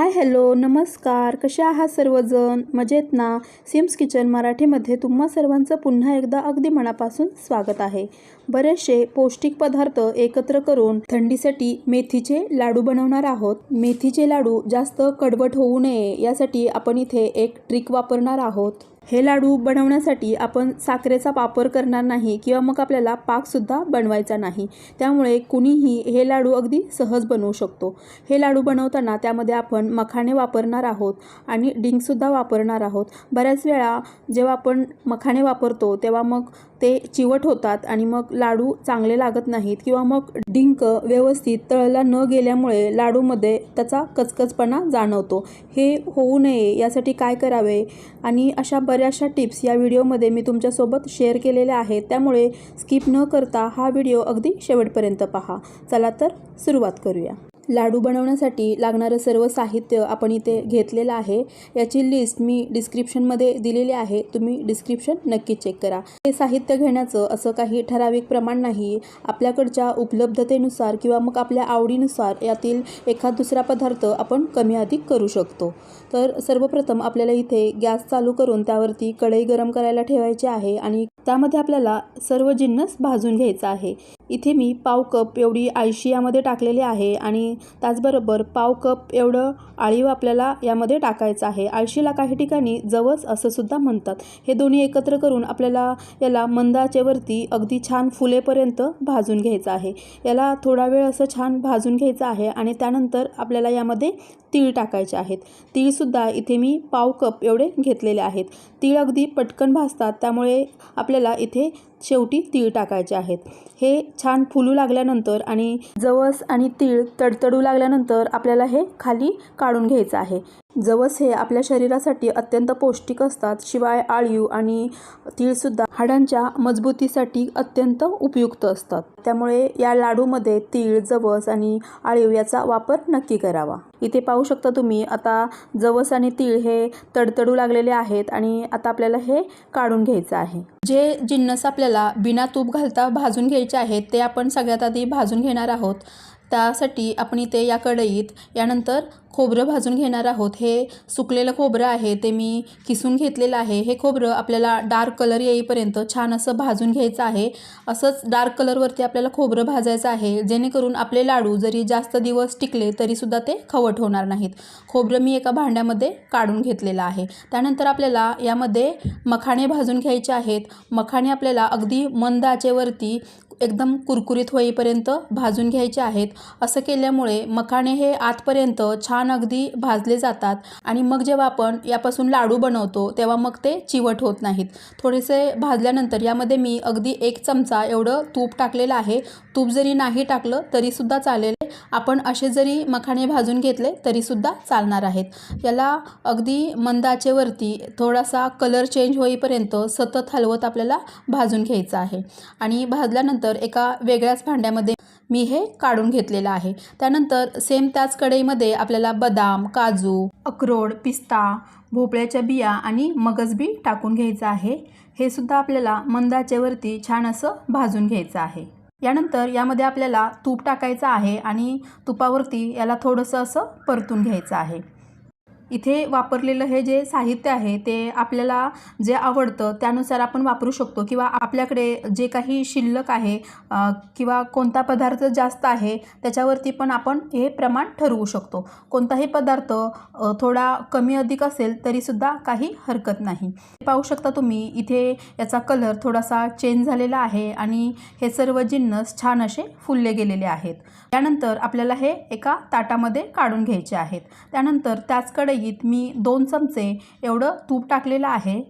Hi hello नमस्कार, कसे आहात सर्वजण? मजेत ना? सिम्स किचन मराठीमध्ये तुम्हा सर्वांचं पुन्हा एकदा अगदी मनापासून स्वागत आहे. बरेचसे पौष्टिक पदार्थ एकत्र करून थंडीसाठी मेथीचे लाडू बनवणार आहोत. मेथीचे लाडू जास्त कडवट होऊ नये यासाठी आपण इथे एक ट्रिक वापरणार आहोत. हे लाडू बनवण्यासाठी आपण साखरेचा वापर करणार नाही किंवा मग आपल्याला पाकसुद्धा बनवायचा नाही. त्यामुळे कुणीही हे लाडू अगदी सहज बनवू शकतो. हे लाडू बनवताना त्यामध्ये आपण मखाणे वापरणार आहोत आणि डिंकसुद्धा वापरणार आहोत. बऱ्याच वेळा जेव्हा आपण मखाणे वापरतो तेव्हा मग ते चिवट होतात आणि मग लाडू चांगले लागत नाहीत किंवा मग डिंक व्यवस्थित तळला न गेल्यामुळे लाडूमध्ये त्याचा कचकचपणा जाणवतो. हे होऊ नये यासाठी काय करावे आणि अशा बऱ्याचशा टिप्स या व्हिडिओमध्ये मी तुमच्यासोबत शेअर केलेल्या आहेत. त्यामुळे स्किप न करता हा व्हिडिओ अगदी शेवटपर्यंत पहा. चला तर सुरुवात करूया. लाडू बनवण्यासाठी लागणारं सर्व साहित्य आपण इथे घेतलेलं आहे. याची लिस्ट मी डिस्क्रिप्शनमध्ये दिलेली आहे. तुम्ही डिस्क्रिप्शन नक्की चेक करा. हे साहित्य घेण्याचं असं काही ठराविक प्रमाण नाही. आपल्याकडच्या उपलब्धतेनुसार किंवा मग आपल्या आवडीनुसार यातील एखाद दुसरा पदार्थ आपण कमी अधिक करू शकतो. तर सर्वप्रथम आपल्याला इथे गॅस चालू करून त्यावरती कढई गरम करायला ठेवायची आहे आणि त्यामध्ये आपल्याला सर्व जिन्नस भाजून घ्यायचा आहे. इथे मी पाव कप एवढी आळशी यामध्ये टाकलेली आहे आणि त्याचबरोबर पाव कप एवढं आळीव आपल्याला यामध्ये टाकायचं आहे. आळशीला काही ठिकाणी जवस असं सुद्धा म्हणतात. हे दोन्ही एकत्र करून आपल्याला याला मंद आचेवरती अगदी छान फुलेपर्यंत भाजून घ्यायचं आहे. याला थोडा वेळ असं छान भाजून घ्यायचं आहे आणि त्यानंतर आपल्याला यामध्ये तीळ टाकायचे आहेत. तीळसुद्धा इथे मी पाव कप एवढे घेतलेले आहेत. तीळ अगदी पटकन भाजतात त्यामुळे आपल्याला इथे शेवटी तीळ टाकायचे आहेत. हे छान फुलू लागल्यानंतर आणि जवस आणि तीळ तडतडू लागल्यानंतर आपल्याला हे खाली काढून घ्यायचं आहे. जवस हे आपल्या शरीरासाठी अत्यंत पौष्टिक असतात. शिवाय आळीव आणि तीळसुद्धा हाडांच्या मजबूतीसाठी अत्यंत उपयुक्त असतात. त्यामुळे या लाडूमध्ये तीळ, जवस आणि आळीव याचा वापर नक्की करावा. इथे पाहू शकता तुम्ही आता जवस आणि तीळ हे तडतडू लागलेले आहेत आणि आता आपल्याला हे काढून घ्यायचं आहे. जे जिन्नस आपल्याला बिना तूप घालता भाजून घ्यायचे आहेत ते आपण सगळ्यात आधी भाजून घेणार आहोत. त्यासाठी आपण इथे या कढईत यानंतर खोबरं भाजून घेणार आहोत. हे सुकलेलं खोबरं आहे ते मी किसून घेतलेलं आहे. हे खोबरं आपल्याला डार्क कलर येईपर्यंत छान असं भाजून घ्यायचं आहे. असंच डार्क कलरवरती आपल्याला खोबरं भाजायचं आहे जेणेकरून आपले लाडू जरी जास्त दिवस टिकले तरीसुद्धा ते खवट होणार नाहीत. खोबरं मी एका भांड्यामध्ये काढून घेतलेलं आहे. त्यानंतर आपल्याला यामध्ये मखाणे भाजून घ्यायचे आहेत. मखाणे आपल्याला अगदी मंद आचेवरती एकदम कुरकुरीत होईपर्यंत भाजून घ्यायचे आहेत. असं केल्यामुळे मखाणे हे आतपर्यंत छान अगदी भाजले जातात आणि मग जेव्हा आपण यापासून लाडू बनवतो तेव्हा मग ते चिवट होत नाहीत. थोडेसे भाजल्यानंतर यामध्ये मी अगदी 1 चमचा एवढं तूप टाकलेलं आहे. तूप जरी नाही टाकलं तरीसुद्धा चालेल. आपण असे जरी मखाणे भाजून घेतले तरीसुद्धा चालणार आहेत. याला अगदी मंद आचेवरती थोडासा कलर चेंज होईपर्यंत सतत हलवत आपल्याला भाजून घ्यायचं आहे आणि भाजल्यानंतर एका वेगळ्याच भांड्यामध्ये मी हे काढून घेतलेलं आहे. त्यानंतर सेम त्याच कढईमध्ये आपल्याला बदाम, काजू, अक्रोड, पिस्ता, भोपळ्याच्या बिया आणि मगजबी टाकून घ्यायचं आहे. हे सुद्धा आपल्याला मंद आचेवरती छान असं भाजून घ्यायचं आहे. यानंतर यामध्ये आपल्याला तूप टाकायचं आहे आणि तुपावरती याला थोडंसं असं परतून घ्यायचं आहे. इथे वापरलेलं हे जे साहित्य आहे ते आपल्याला जे आवडतं त्यानुसार आपण वापरू शकतो किंवा आपल्याकडे जे काही शिल्लक आहे किंवा कोणता पदार्थ जास्त आहे त्याच्यावरती पण आपण हे प्रमाण ठरवू शकतो. कोणताही पदार्थ थोडा कमी अधिक असेल तरीसुद्धा काही हरकत नाही. पाहू शकता तुम्ही इथे याचा कलर थोडासा चेंज झालेला आहे आणि हे सर्व जिन्नस छान असे फुलले गेलेले आहेत. त्यानंतर आपल्याला हे एका ताटामध्ये काढून घ्यायचे आहेत. त्यानंतर त्याच कढईत मी 2 चमचे एवढं तूप टाकलेलं आहे.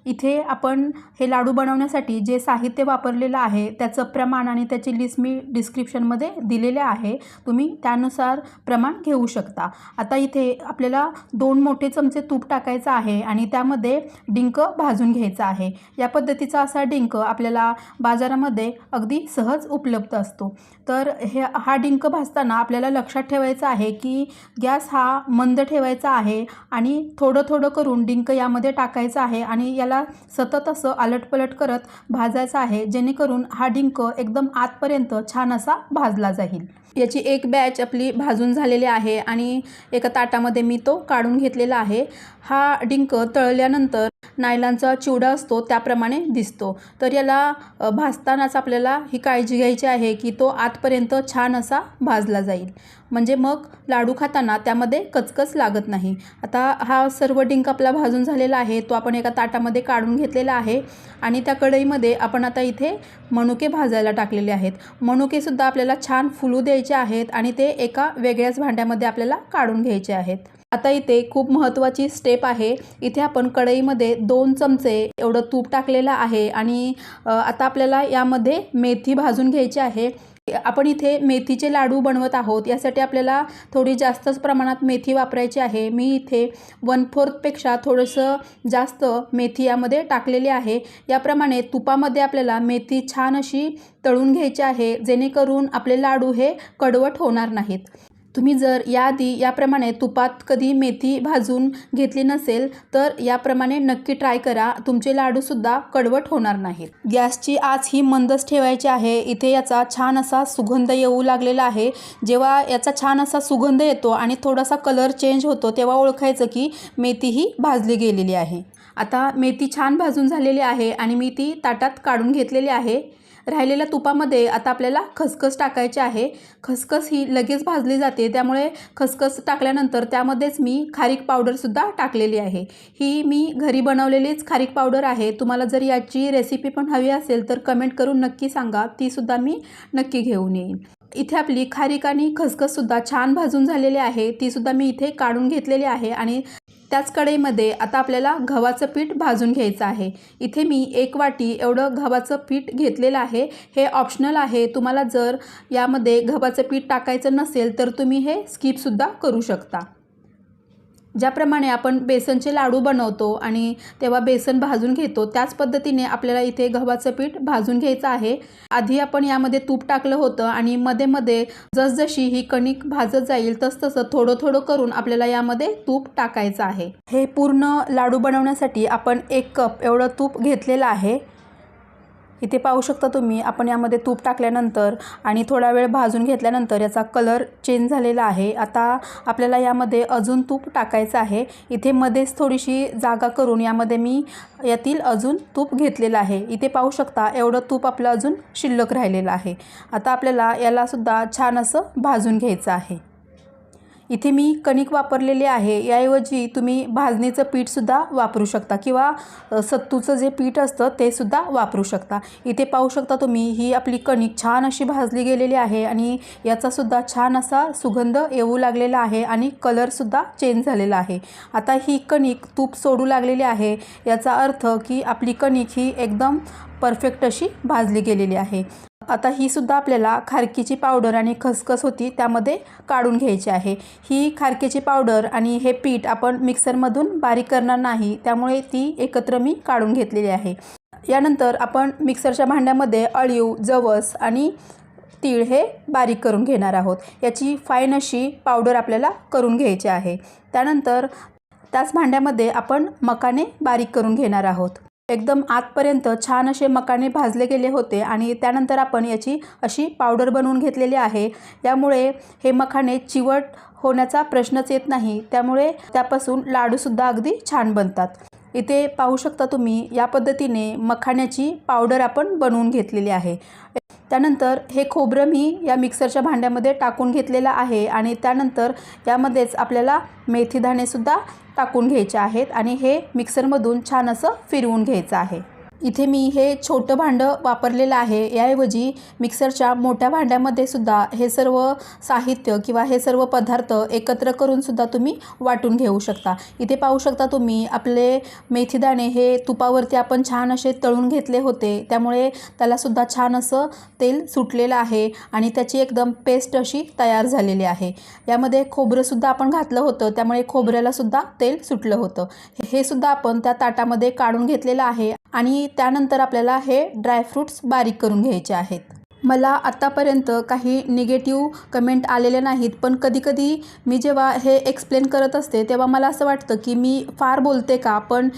इथे आपण हे लाडू बनवण्यासाठी जे साहित्य वापरलेलं आहे त्याचं प्रमाण आणि त्याची लिस्ट मी डिस्क्रिप्शनमध्ये दिलेले आहे. तुम्ही त्यानुसार प्रमाण घेऊ शकता. आता इथे आपल्याला 2 मोठे चमचे तूप टाकायचं आहे आणि त्यामध्ये डिंक भाजून घ्यायचा आहे. या पद्धतीचा असा डिंक आपल्याला बाजारामध्ये अगदी सहज उपलब्ध असतो. तर हा डिंक भाजताना आपल्याला लक्षात ठेवायचं आहे की गॅस हा मंद ठेवायचा आहे आणि थोडं थोडं करून डिंक यामध्ये टाकायचं आहे आणि याला सतत असं आलटपलट करत भाजायचं आहे जेणेकरून हा डिंक एकदम आतपर्यंत छान असा भाजला जाईल. याची एक बॅच आपली भाजून झालेली आहे आणि एका ताटामध्ये मी तो काढून घेतलेला आहे। हा डिंक तळल्यानंतर नायलॉनचा चिवडा असतो त्याप्रमाणे दिसतो। तर याला भाजतानाच आपल्याला ही काळजी घ्यायची आहे की तो आतपर्यंत छान असा भाजला जाईल, म्हणजे मग लाडू खाताना त्यामध्ये कचकच लागत नाही। आता हा सर्व डिंक आपला भाजून झालेला आहे, तो आपण एका ताटामध्ये काढून घेतलेला आहे आणि त्या कढईमध्ये आपण आता इथे मनुके भाजायला टाकलेले आहेत। मनुकेसुद्धा आपल्याला छान फुलू द्यायचे आहेत आणि ते एका वेगळ्याच भांड्यामध्ये आपल्याला काढून घ्यायचे आहेत। आता इथे खूप महत्त्वाची स्टेप आहे। इथे आपण कढईमध्ये 2 चमचे एवढं तूप टाकलेलं आहे आणि आता आपल्याला यामध्ये मेथी भाजून घ्यायची आहे। आपण इथे मेथीचे लाडू बनवत आहोत, यासाठी आपल्याला थोडी जास्तच प्रमाणात मेथी वापरायची आहे। मी इथे 1/4 पेक्षा थोडंसं जास्त मेथी यामध्ये टाकलेली आहे। याप्रमाणे तुपामध्ये आपल्याला मेथी छान अशी तळून घ्यायची आहे, जेणेकरून आपले लाडू हे कडवट होणार नाहीत। तुम्ही जर याआधी याप्रमाणे तुपात कधी मेथी भाजून घेतली नसेल तर याप्रमाणे नक्की ट्राय करा, तुमचे लाडूसुद्धा कडवट होणार नाहीत। गॅसची आच ही मंदच ठेवायची आहे। इथे याचा छान असा सुगंध येऊ लागलेला आहे। जेव्हा याचा छान असा सुगंध येतो आणि थोडासा कलर चेंज होतो तेव्हा ओळखायचं की मेथी ही भाजली गेलेली आहे। आता मेथी छान भाजून झालेली आहे आणि मी ती ताटात काढून घेतलेली आहे। राहिलेल्या तुपामध्ये आता आपल्याला खसखस टाकायची आहे। खसखस ही लगेच भाजली जाते, त्यामुळे खसखस टाकल्यानंतर त्यामध्येच मी खारीक पावडरसुद्धा टाकलेली आहे। ही मी घरी बनवलेलीच खारीक पावडर आहे। तुम्हाला जर याची रेसिपी पण हवी असेल तर कमेंट करून नक्की सांगा, तीसुद्धा मी नक्की घेऊन येईन। इथे आपली खारीक आणि खसखससुद्धा छान भाजून झालेली आहे, तीसुद्धा मी इथे काढून घेतलेली आहे आणि त्याच कढईमध्ये आता आपल्याला गव्हाचं पीठ भाजून घ्यायचं आहे। इथे मी 1 वाटी एवढं गव्हाचं पीठ घेतलेलं आहे। हे ऑप्शनल आहे, तुम्हाला जर यामध्ये गव्हाचं पीठ टाकायचं नसेल तर तुम्ही हे स्किपसुद्धा करू शकता। ज्याप्रमाणे आपण बेसनचे लाडू बनवतो आणि तेव्हा बेसन भाजून घेतो त्याच पद्धतीने आपल्याला इथे गव्हाचं पीठ भाजून घ्यायचं आहे। आधी आपण यामध्ये तूप टाकलं होतं आणि मध्ये मध्ये जसजशी ही कणिक भाजत जाईल तसतसं थोडं थोडं करून आपल्याला यामध्ये तूप टाकायचं आहे। हे पूर्ण लाडू बनवण्यासाठी आपण 1 कप एवढं तूप घेतलेलं आहे। इथे पाहू शकता तुम्ही, आपण यामध्ये तूप टाकल्यानंतर आणि थोडा वेळ भाजून घेतल्यानंतर याचा कलर चेंज झालेला आहे। आता आपल्याला यामध्ये अजून तूप टाकायचं आहे। इथे मध्येच थोडीशी जागा करून यामध्ये मी यातील अजून तूप घेतलेलं आहे। इथे पाहू शकता एवढं तूप आपलं अजून शिल्लक राहिलेलं आहे। आता आपल्याला यालासुद्धा छान असं भाजून घ्यायचं आहे। इथे मी कणिक वापरलेले आहे, याऐवजी तुम्ही भाजणीचं पीठसुद्धा वापरू शकता किंवा सत्तूचं जे पीठ असतं ते सुद्धा वापरू शकता। इथे पाहू शकता तुम्ही, ही आपली कणिक छान अशी भाजली गेलेली आहे आणि याचासुद्धा छान असा सुगंध येऊ लागलेला आहे आणि कलरसुद्धा चेंज झालेला आहे। आता ही कणिक तूप सोडू लागलेली आहे, याचा अर्थ की आपली कणिक ही एकदम परफेक्ट अशी भाजली गेलेली आहे। आता ही सुद्धा आपल्याला खारकीची पावडर आणि खसखस होती त्यामध्ये काढून घ्यायची आहे। ही खारकीची पावडर आणि हे पीठ आपण मिक्सरमधून बारीक करणार नाही, त्यामुळे ती एकत्र मी काढून घेतलेली आहे। यानंतर आपण मिक्सरच्या भांड्यामध्ये अळीव, जवस आणि तीळ हे बारीक करून घेणार आहोत। याची फाईन अशी पावडर आपल्याला करून घ्यायची आहे। त्यानंतर त्याच भांड्यामध्ये आपण मकाने बारीक करून घेणार आहोत। एकदम आतपर्यंत छान असे मकाने भाजले गेले होते आणि त्यानंतर आपण याची अशी पावडर बनवून घेतलेली आहे। यामुळे हे मखाने चिवट होण्याचा प्रश्नच येत नाही, त्यामुळे त्यापासून लाडूसुद्धा अगदी छान बनतात। इथे पाहू शकता तुम्ही, या पद्धतीने मखाण्याची पावडर आपण बनवून घेतलेली आहे। त्यानंतर हे खोबरं मी या मिक्सरच्या भांड्यामध्ये टाकून घेतलेलं आहे आणि त्यानंतर यामध्येच आपल्याला मेथीदाणेसुद्धा टाकून घ्यायचे आहेत आणि हे मिक्सरमधून छान असं फिरवून घ्यायचं आहे। इथे मी हे छोटं भांडं वापरलेलं आहे, याऐवजी मिक्सरच्या मोठ्या भांड्यामध्ये सुद्धा हे सर्व साहित्य किंवा हे सर्व पदार्थ एकत्र करून सुद्धा तुम्ही वाटून घेऊ शकता। इथे पाहू शकता तुम्ही, आपले मेथीदाणे हे तुपावरती आपण छान असे तळून घेतले होते, त्यामुळे त्यालासुद्धा छान असं तेल सुटलेलं आहे आणि त्याची एकदम पेस्ट अशी तयार झालेली आहे। यामध्ये खोबरंसुद्धा आपण घातलं होतं, त्यामुळे खोबऱ्यालासुद्धा तेल सुटलं होतं। हे सुद्धा आपण त्या ताटामध्ये काढून घेतलेलं आहे आणि त्यानंतर आपल्याला हे ड्रायफ्रूट्स बारीक करून घ्यायचे आहेत। मला आत्तापर्यंत काही निगेटिव्ह कमेंट आलेले नाहीत, पण कधीकधी मी जेव्हा हे एक्सप्लेन करत असते तेव्हा मला असं वाटतं की मी फार बोलते का, पण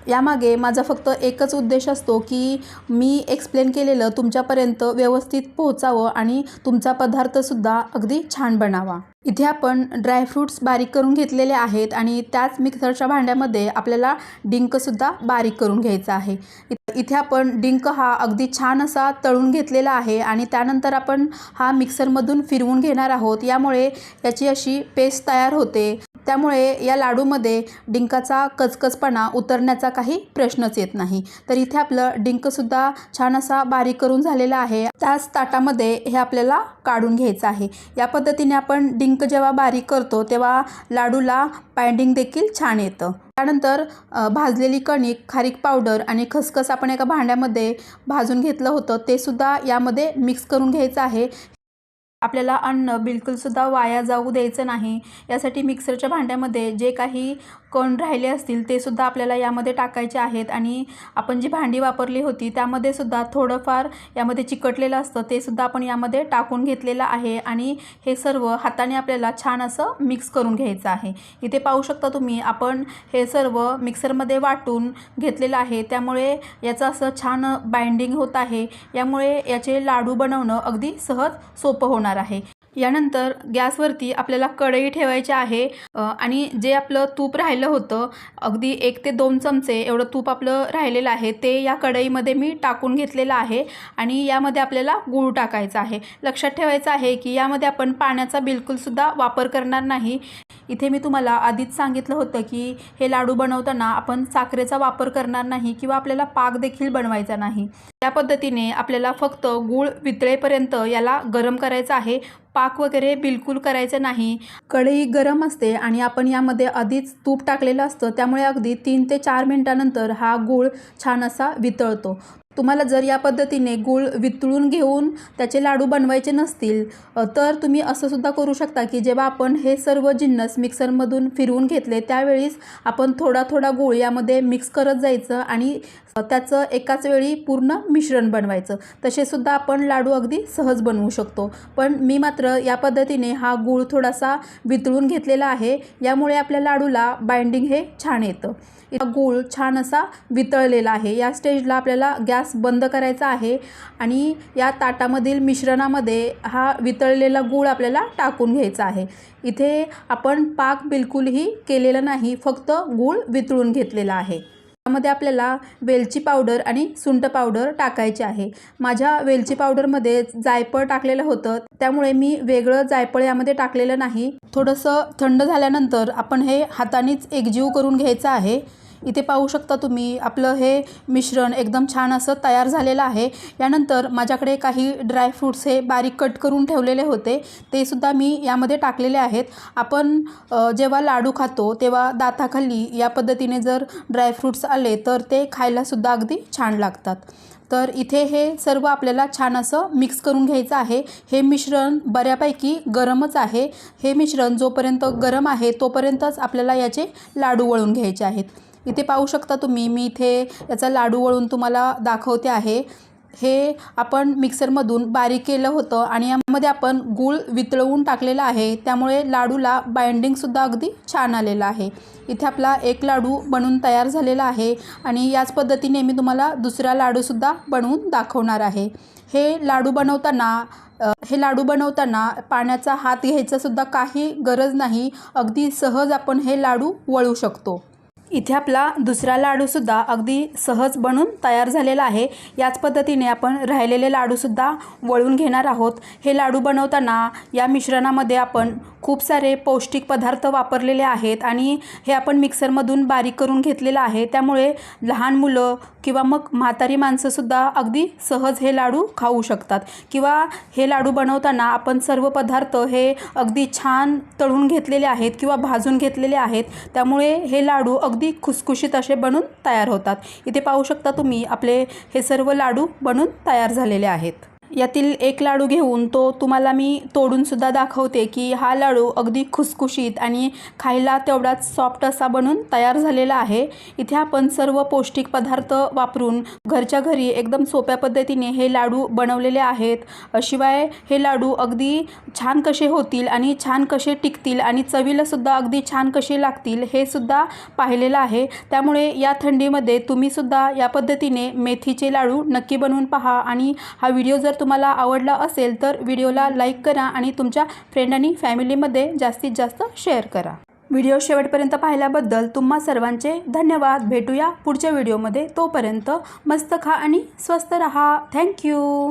यामागे माझा फक्त एकच उद्देश असतो की मी एक्सप्लेन केलेलं तुमच्यापर्यंत व्यवस्थित पोहोचावं आणि तुमचा पदार्थसुद्धा अगदी छान बनावा। इथे आपण ड्रायफ्रूट्स बारीक करून घेतलेले आहेत आणि त्याच मिक्सरच्या भांड्यामध्ये आपल्याला डिंकसुद्धा बारीक करून घ्यायचा आहे। इथे आपण डिंक हा अगदी छान असा तळून घेतलेला आहे आणि त्यानंतर आपण हा मिक्सरमधून फिरवून घेणार आहोत। यामुळे याची अशी पेस्ट तयार होते, त्यामुळे या लाडूमध्ये डिंकाचा कचकचपणा उतरण्याचा काही प्रश्नच येत नाही। तर इथे आपलं डिंकसुद्धा छान असा बारीक करून झालेला आहे। त्याच ताटामध्ये हे आपल्याला काढून घ्यायचं आहे। या पद्धतीने आपण डिंक जेव्हा बारीक करतो तेव्हा लाडूला बाइंडिंग देखील छान येतं। त्यानंतर भाजलेली कणिक, खारीक पावडर आणि खसखस आपण एका भांड्यामध्ये भाजून घेतलं होतं, ते सुद्धा यामध्ये मिक्स करून घ्यायचं आहे। आपल्याला अन्न बिलकुलसुद्धा वाया जाऊ द्यायचं नाही, यासाठी मिक्सरच्या भांड्यामध्ये जे काही कण राहिले असतील ते सुद्धा आपल्याला यामध्ये टाकायचे आहेत आणि आपण जी भांडी वापरली होती त्यामध्ये सुद्धा थोडंफार यामध्ये चिकटलेलं असतं, ते सुद्धा आपण यामध्ये टाकून घेतलेलं आहे आणि हे सर्व हाताने आपल्याला छान असं मिक्स करून घ्यायचं आहे। इथे पाहू शकता तुम्ही, आपण हे सर्व मिक्सरमध्ये वाटून घेतलेलं आहे, त्यामुळे याचं असं छान बाइंडिंग होत आहे। यामुळे याचे लाडू बनवणं अगदी सहज सोपं होणार आहे। यानंतर गॅसवरती आपल्याला कढई ठेवायची आहे आणि जे आपलं तूप राहिलं होतं, अगदी 1 ते 2 चमचे एवढं तूप आपलं राहिलेलं आहे, ते या कढईमध्ये मी टाकून घेतलेलं आहे आणि यामध्ये आपल्याला गूळ टाकायचा आहे। लक्षात ठेवायचं आहे की यामध्ये आपण पाण्याचा बिलकुलसुद्धा वापर करणार नाही। इथे मी तुम्हाला आधीच सांगितलं होतं की हे लाडू बनवताना आपण साखरेचा वापर करणार नाही किंवा आपल्याला पाक देखील बनवायचा नाही। या पद्धतीने आपल्याला फक्त गूळ वितळेपर्यंत याला गरम करायचं आहे, पाक वगैरे बिलकुल करायचं नाही। कढई गरम असते आणि आपण यामध्ये आधीच तूप टाकलेलं असतं, त्यामुळे अगदी 3 ते 4 मिनिटानंतर हा गूळ छान असा वितळतो। तुम्हाला जर या पद्धतीने गूळ वितळून घेऊन त्याचे लाडू बनवायचे नसतील तर तुम्ही असं सुद्धा करू शकता की जेव्हा आपण हे सर्व जिन्नस मिक्सरमधून फिरवून घेतले त्यावेळीच आपण थोडा थोडा गूळ यामध्ये मिक्स करत जायचं आणि त्याचं एकाच वेळी पूर्ण मिश्रण बनवायचं। तसे सुद्धा आपण लाडू अगदी सहज बनवू शकतो, पण मी मात्र या पद्धतीने हा गूळ थोडासा वितळून घेतलेला आहे, यामुळे आपल्या लाडूला बाइंडिंग हे छान येतं। गूळ छान असा वितळलेला आहे। या स्टेजला आपल्याला गॅस बंद करायचा आहे आणि या ताटामधील मिश्रणामध्ये हा वितळलेला गूळ आपल्याला टाकून घ्यायचा आहे। इथे आपण पाक बिलकुलही केलेला नाही, फक्त गूळ वितळून घेतलेला आहे। यामध्ये आपल्याला वेलची पावडर आणि सुंठ पावडर टाकायची आहे। माझ्या वेलची पावडरमध्ये जायफळ टाकलेलं होतं, त्यामुळे मी वेगळं जायफळ यामध्ये टाकलेलं नाही। थोडंसं थंड झाल्यानंतर आपण हे हातानेच एकजीव करून घ्यायचं आहे। इथे पाहू शकता तुम्ही, आपलं हे मिश्रण एकदम छान असं तयार झालेलं आहे। यानंतर माझ्याकडे काही ड्रायफ्रूट्स हे बारीक कट करून ठेवलेले होते, ते सुद्धा मी यामध्ये टाकलेले आहेत। आपण जेव्हा लाडू खातो तेव्हा दाताखाली या पद्धतीने जर ड्रायफ्रूट्स आले तर ते खायलासुद्धा अगदी छान लागतात। तर इथे हे सर्व आपल्याला छान असं मिक्स करून घ्यायचं आहे। हे मिश्रण बऱ्यापैकी गरमच आहे। हे मिश्रण जोपर्यंत गरम आहे तोपर्यंतच आपल्याला याचे लाडू वळून घ्यायचे आहेत। इथे पाहू शकता तुम्ही, मी इथे याचा लाडू वळून तुम्हाला दाखवते आहे। हे आपण मिक्सरमधून बारीक केलं होतं आणि यामध्ये आपण गूळ वितळवून टाकलेला आहे, त्यामुळे लाडूला बाइंडिंगसुद्धा अगदी छान आलेलं आहे। इथे आपला एक लाडू बनवून तयार झालेला आहे आणि याच पद्धतीने मी तुम्हाला दुसरा लाडूसुद्धा बनवून दाखवणार आहे। हे लाडू बनवताना पाण्याचा हात घ्यायचासुद्धा काही गरज नाही, अगदी सहज आपण हे लाडू वळू शकतो। इथे आपला दुसरा लाडूसुद्धा अगदी सहज बनून तयार झालेला आहे। याच पद्धतीने आपण राहिलेले लाडूसुद्धा वळून घेणार आहोत। हे लाडू बनवताना या मिश्रणामध्ये आपण खूप सारे पौष्टिक पदार्थ वापरलेले आहेत आणि हे आपण मिक्सरमधून बारीक करून घेतलेलं आहे, त्यामुळे लहान मुलं किंवा मग म्हातारी माणसंसुद्धा अगदी सहज हे लाडू खाऊ शकतात। किंवा हे लाडू बनवताना आपण सर्व पदार्थ हे अगदी छान तळून घेतलेले आहेत किंवा भाजून घेतलेले आहेत, त्यामुळे हे लाडू अगदी खुसखुशीत असे बनून तयार होतात। इथे पाहू शकता तुम्ही, आपले हे सर्व लाडू बनून तयार झालेले आहेत। यातील एक लाडू घेऊन तो तुम्हाला मी तोडूनसुद्धा दाखवते की हा लाडू अगदी खुसखुशीत आणि खायला तेवढाच सॉफ्ट असा बनून तयार झालेला आहे। इथे आपण सर्व पौष्टिक पदार्थ वापरून घरच्या घरी एकदम सोप्या पद्धतीने हे लाडू बनवलेले आहेत। शिवाय हे लाडू अगदी छान कसे होतील आणि छान कसे टिकतील आणि चवीलासुद्धा अगदी छान कसे लागतील हे सुद्धा पाहिलेलं आहे। त्यामुळे या थंडीमध्ये तुम्हीसुद्धा या पद्धतीने मेथीचे लाडू नक्की बनवून पहा आणि हा व्हिडिओ जर तुम्हाला आवडला असेल तर व्हिडिओला लाईक करा आणि तुमच्या फ्रेंड आणि फॅमिलीमध्ये जास्तीत जास्त शेअर करा। व्हिडिओ शेवटपर्यंत पाहिल्याबद्दल तुम्हा सर्वांचे धन्यवाद। भेटूया पुढच्या व्हिडिओमध्ये, तोपर्यंत मस्त खा आणि स्वस्त रहा। थँक्यू।